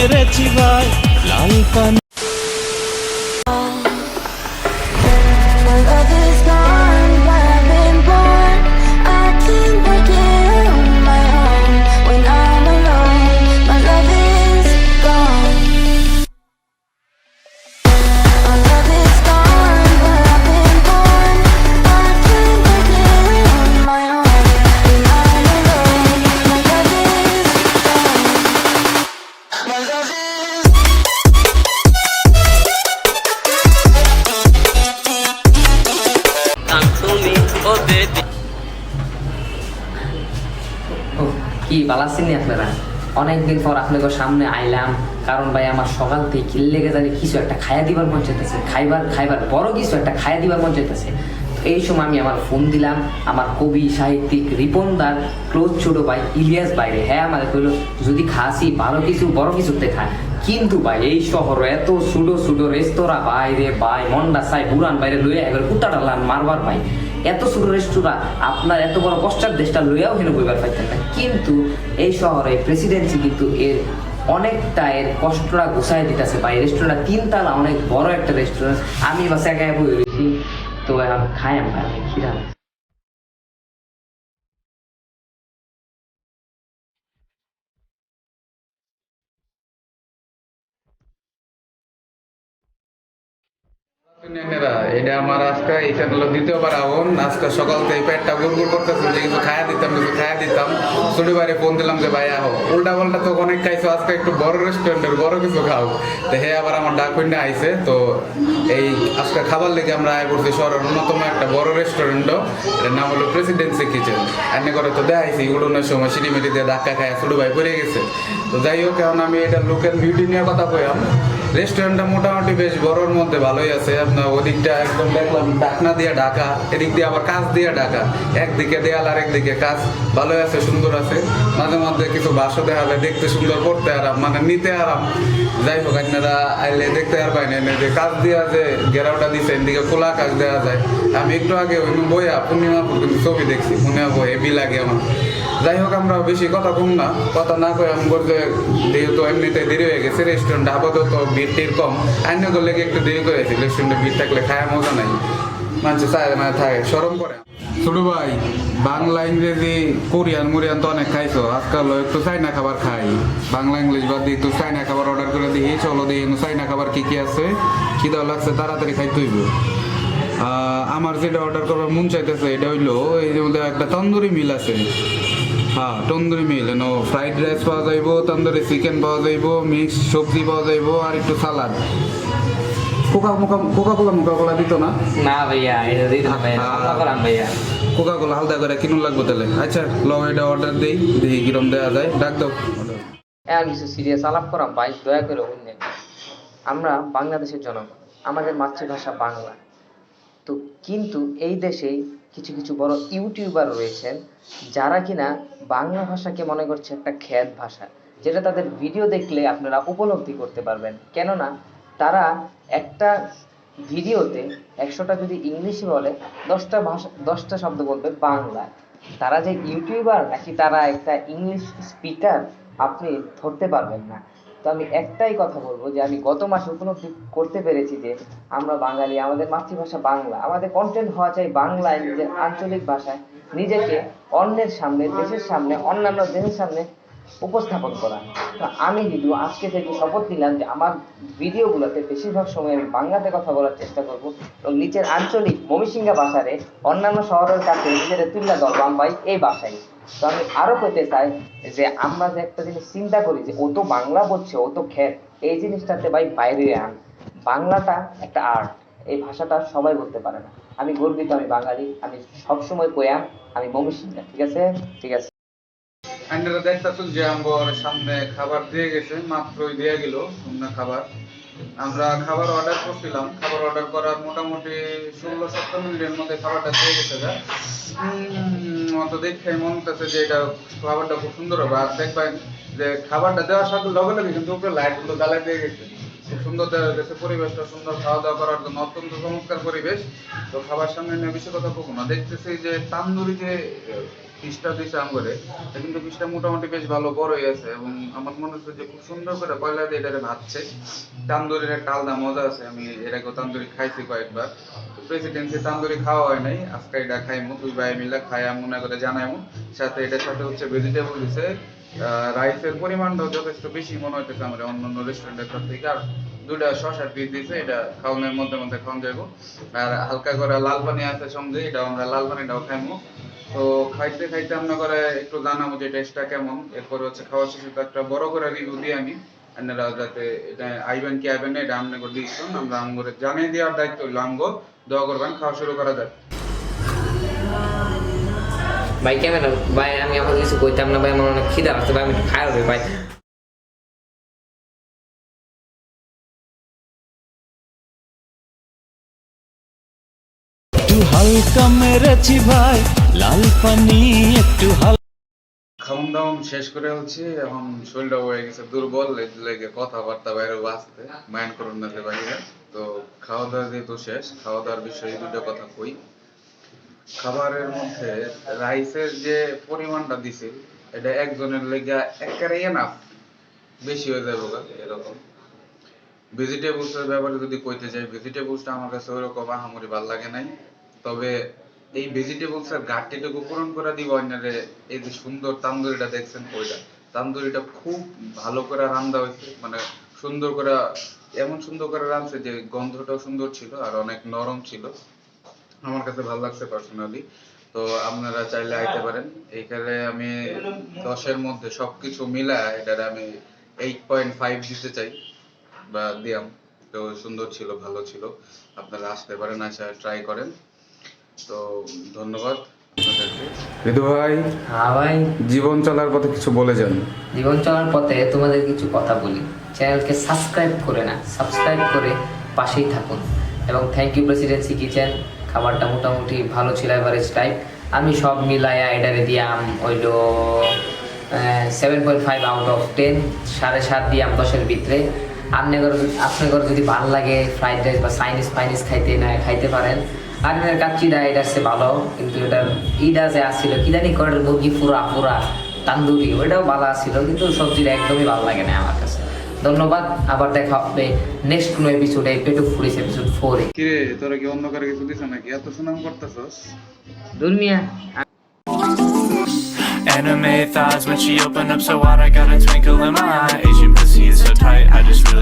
মেরেছি ভাই লাল পান। My love is gone, but I've been born. I can't make it on my own. When I'm alone, my love is gone. My love is gone, but I've been born. I can't make it on my own. When I'm alone, my love is gone. My love is কি বালাসিনি আপনারা অনেকদিন পর আপনাদের সামনে আইলাম, কারণ ভাই আমার সকাল থেকে কিল লেগে জানি কিছু একটা খাইয়া দিবার মন চাইতেছে, খাইবার বড় কিছু একটা খাইয়া দিবার মন চাইতেছে। এই সময় আমি আমার ফোন দিলাম আমার কবি সাহিত্যিক রিপনদার ক্লোজ ছোট ভাই ইলিয়াস বাইরে। হ্যাঁ আমাদের কইল যদি খাসি ভালো কিছু বড় কিছুতে খায়, কিন্তু ভাই এই শহর এত সুডো রেস্তোরাঁ বাইরে ভাই মন্ডা চাই বুড়ান বাইরে লইয়া একবার কুত্তা ডালাম মারবার ভাই, এত ছোট রেস্তোরাঁ আপনার এত বড় পশ্চাৎ দেশটা লইয়াও হেন বইবার পাইতেন না। কিন্তু এই শহরে প্রেসিডেন্সি কিন্তু এর অনেকটা এর কষ্টটা গুছাই দিতেছে ভাই। রেস্টুরেন্টটা তিনতলা অনেক বড় একটা রেস্টুরেন্ট, আমি বাস একা বই রয়েছি, তো এখন খাই ভাই আমি খিরা। এটা আমার আজকে এই চ্যানেল দ্বিতীয়বার আগুন। আজকে সকাল থেকে পেটটা গুড়গুড় করতেছে যে কিছু খাইয়া দিতাম ছোট বাইরে ফোন দিলাম যে ভাই আহো, উল্টা পাল্টা তো অনেক খাইছো, আজকে একটু বড় রেস্টুরেন্টের বড় কিছু খাও। তো হে আবার আমার ডাক না আইছে, তো এই আজকে খাবার লেগে আমরা আয় করছি শহরের অন্যতম একটা বড় রেস্টুরেন্টও, এটার নাম হলো প্রেসিডেন্সি কিচেন। এনে করে তো দেখাইছি উড়নের সময় সিঁড়িমিটি দিয়ে ধাক্কা খায় ছোট ভাই পড়ে গেছে। তো যাই হোক এখন আমি এটা লুক অ্যান্ড বিউটি নিয়ে কথা কইলাম। রেস্টুরেন্টটা মোটামুটি বেশ বড়োর মধ্যে ভালোই আছে। আপনার ওদিকটা একদম দেখলাম ঢাকনা দিয়ে ঢাকা, এদিক দিয়ে আবার কাঁচ দিয়ে ঢাকা, একদিকে দেয়াল আর একদিকে কাঁচ, ভালোই আছে, সুন্দর আছে। মাঝে মধ্যে কিছু বাসও দেখালে দেখতে সুন্দর, করতে আরাম, মানে নিতে আরাম। যাই হোক আপনারা আইলে দেখতে আর পাই না যে কাঁচ দিয়া যে ঘেরাওটা দিচ্ছে এদিকে খোলা কাঁচ দেওয়া যায়। আমি একটু আগে ওই বইয়া পূর্ণিমাপুর কিন্তু ছবি দেখছি, মনে বই হেভি লাগে আমার। যাই হোক আমরা বেশি কথা কম না, কথা না কয়ে আমি বলতে যেহেতু এমনিতে দেরি হয়ে গেছে, রেস্টুরেন্ট আপাতত ভিড় টির কম, আইন করলে একটু দেরি করে গেছি। রেস্টুরেন্টে ভিড় থাকলে খায় মজা নাই, মানুষ চায় না থাকে সরম করে। ছোট ভাই বাংলা ইংরেজি কোরিয়ান মুরিয়ান তো অনেক খাইছো, আজকাল একটু চাইনা খাবার খাই, বাংলা ইংলিশ বাদ দিয়ে একটু চাইনা খাবার অর্ডার করে দিই। চলো দিই চাইনা খাবার কি কি আছে, খিদাও লাগছে, তাড়াতাড়ি খাইতে হইব। আমার যেটা অর্ডার করবার মন চাইতেছে এটা হইলো এই যে মধ্যে একটা তন্দুরি মিল আছে। হ্যাঁ তন্দুরি মিল, ফ্রাইড রাইস পাওয়া যাইব, তন্দুরি চিকেন পাওয়া যাইব, মিক্স সবজি পাওয়া যাইব, আর একটু সালাদ। কোকা কোলা দিত না? না ভাইয়া এটা দিই না ভাইয়া, ভাইয়া কোকা কোলা হালদা করে কিনুন লাগবে তাহলে। আচ্ছা ল এটা অর্ডার দিই, দেখি কিরম দেওয়া যায়, ডাক দাও। এখন কিছু সিরিয়াস আলাপ করা ভাই, দয়া করে শুনলেন। আমরা বাংলাদেশের জনগণ, আমাদের মাতৃভাষা বাংলা। তো কিন্তু এই দেশে কিছু কিছু বড় ইউটিউবার রয়েছেন যারা কিনা বাংলা ভাষাকে মনে করছে একটা খ্যাত ভাষা, যেটা তাদের ভিডিও দেখলে আপনারা উপলব্ধি করতে পারবেন। কেননা তারা একটা ভিডিওতে 100টা যদি ইংলিশে বলে 10টা শব্দ বলবে বাংলা। তারা যে ইউটিউবার নাকি তারা একটা ইংলিশ স্পিকার আপনি ধরতে পারবেন না। তো আমি একটাই কথা বলবো যে আমি গত মাসে উপলব্ধি করতে পেরেছি যে আমরা বাঙালি, আমাদের মাতৃভাষা বাংলা, আমাদের কন্টেন্ট হওয়া চাই বাংলায়, নিজের আঞ্চলিক ভাষায় নিজেকে অন্যের সামনে, দেশের সামনে, অন্যান্য দেশের সামনে উপস্থাপন করা। তো আমি কিন্তু আজকে থেকে শপথ নিলাম যে আমার ভিডিওগুলোতে বেশিরভাগ সময় আমি বাংলাতে কথা বলার চেষ্টা করব এবং নিজের আঞ্চলিক ময়মনসিংহ ভাষারে অন্যান্য শহরের কাছে নিজের তুল্যা ধরবাম ভাই এই ভাষায়। তো আমি আরো পেতে চাই যে আমরা যে একটা জিনিস চিন্তা করি যে ও তো বাংলা বলছে, ও তো খ্যাত, এই জিনিসটাতে ভাই বাইরে আন। বাংলাটা একটা আর্ট, এই ভাষাটা সবাই বলতে পারে না। আমি গর্বিত, আমি বাঙালি, আমি সবসময় কয়াম, আমি ময়মনসিংহ। ঠিক আছে, ঠিক আছে। আপনারা দেখতেছেন যে আমার সামনে খাবার দিয়ে গেছে, মাত্রই দিয়ে গেল সুন্দর খাবার। আমরা খাবার অর্ডার করছিলাম, খাবার অর্ডার করার মোটামুটি 16-17 মিনিটের মধ্যে খাবারটা দিয়ে গেছে। তো দেখে মনে হচ্ছে যে এটা খাবারটা খুব সুন্দর হবে। আর দেখবেন যে খাবারটা দেওয়ার সাথে লগে লগে কিন্তু উপরে লাইট গুলো জ্বালাই দিয়ে গেছে, খুব সুন্দর দেশের পরিবেশটা সুন্দর, খাওয়া দাওয়া করার জন্য অত্যন্ত চমৎকার পরিবেশ। তো খাবার সামনে নিয়ে বেশি কথা বলবো না, দেখতেছি যে তান্দুরি যে পিসটা দিছে আমগরে, এটা কিন্তু পিসটা মোটামুটি বেশ ভালো বড়ই আছে, এবং আমার মনে হচ্ছে যে খুব সুন্দর করে কয়লা দিয়ে এটারে ভাজছে। তান্দুরির একটা আলাদা মজা আছে, আমি এর আগেও তান্দুরি খাইছি কয়েকবার। প্রেসিডেন্সি তান্দুরি খাওয়া হয় নাই, আজকে এটা খাইমু, দুই ভাই মিলে খাইয়া মনে করে জানাইমু। সাথে এটার সাথে হচ্ছে ভেজিটেবল দিছে, রাইসের পরিমাণটাও যথেষ্ট বেশি মনে হইতেছে আমার অন্য অন্য রেস্টুরেন্টের থেকে। আর দুটা শসার পিস দিছে, এটা খাওয়ানোর মধ্যে মধ্যে খাওয়া যাবো। আর হালকা করে লাল পানি আছে সঙ্গে, এটা আমরা লাল পানিটাও খাইমু। তো খাইতে খাইতে আমরা করে একটু জানাবো যে টেস্টটা কেমন। এরপরে হচ্ছে খাওয়া শেষে তো একটা বড় করে রিভিউ দিয়ে আমি, আপনারা যাতে এটা আইবেন কি আইবেন না এটা আমনে করে দিয়েছেন, আমরা আমগরে জানিয়ে দেওয়ার দায়িত্ব হইলো আমগো। দোয়া করবেন, খাওয়া শুরু করা যাক। ভাই ক্যামেরা ভাই, আমি আমার কিছু কইতাম না ভাই, আমার অনেক খিদা লাগছে ভাই, আমি খাই হবে ভাই। একটু হালকা মেরেছি ভাই লাল পানি একটু হালকা। খাওন দাওন শেষ করে হচ্ছে, এখন শরীরটা হয়ে গেছে দুর্বল, লেগে কথাবার্তা বাইরে বাঁচতে মাইন্ড করুন না বাইরে। তো খাওয়া দাওয়া যেহেতু শেষ, খাওয়া দাওয়ার বিষয়ে দুটো কথা কই। খাবারের মধ্যে রাইসের যে পরিমাণটা দিছে, এটা একজনের লেগে একেবারে এনাফ, বেশি হয়ে যাবে এরকম। ভেজিটেবলস এর ব্যাপারে যদি কইতে যাই, ভেজিটেবলসটা আমার কাছে ওইরকম আহামরি ভালো লাগে নাই। তবে এই ভেজিটেবলস এর ঘাটতিটুকু পূরণ করে দিব অন্যরে। এই যে সুন্দর তান্দুরিটা দেখছেন, ওইটা তান্দুরিটা খুব ভালো করে রান্না হয়েছে, মানে সুন্দর করে, এমন সুন্দর করে রাঁধছে যে গন্ধটাও সুন্দর ছিল আর অনেক নরম ছিল, আমার কাছে ভালো লাগছে পার্সোনালি। তো আপনারা চাইলে আইতে পারেন এইখানে। আমি 10-এর মধ্যে সবকিছু মিলায় এটারে আমি 8.5 দিতে চাই, বা দিয়াম। তো সুন্দর ছিল, ভালো ছিল, আপনারা আসতে পারেন, আসা ট্রাই করেন। তো ধন্যবাদ আপনাদেরকে। ঋতু ভাই, হ্যাঁ ভাই, জীবন চলার পথে কিছু বলে যান। জীবন চলার পথে তোমাদের কিছু কথা বলি। চ্যানেলকে সাবস্ক্রাইব করে না, সাবস্ক্রাইব করে পাশেই থাকুন। এবং থ্যাংক ইউ প্রেসিডেন্সি কিচেন, খাবারটা মোটামুটি ভালো ছিল, এভারেজ টাইপ। আমি সব মিলাইয়া এটারে দিয়াম হইল 7.5 আউট অফ 10, 7.5 দিয়াম 10-এর ভিতরে। আপনাদের যদি ভালো লাগে ফ্রাইড রাইস বা চাইনিজ ফাইনিজ খাইতে পারেন। আর এটার কাচ্চিটা এটার চেয়ে ভালো, কিন্তু এটার ইটা যে আসছিল কি জানি করে মুরগি পুরা তান্দুরি, ওইটাও ভালো আসছিল, কিন্তু সবজিটা একদমই ভালো লাগে না আমার কাছে। ধন্যবাদ, আবার দেখা হবে নেক্সট কোনো এপিসোডে, পেটুক পুলিশ এপিসোড 4 এ। কিরে, তোরা কি অন্য কারো কিছু দিছ নাকি? এত সুনাম করতেছস? দুনিয়া Anime thighs when she opened up so wide, I got a twinkle in my eye. Asian pussy is so tight, I just really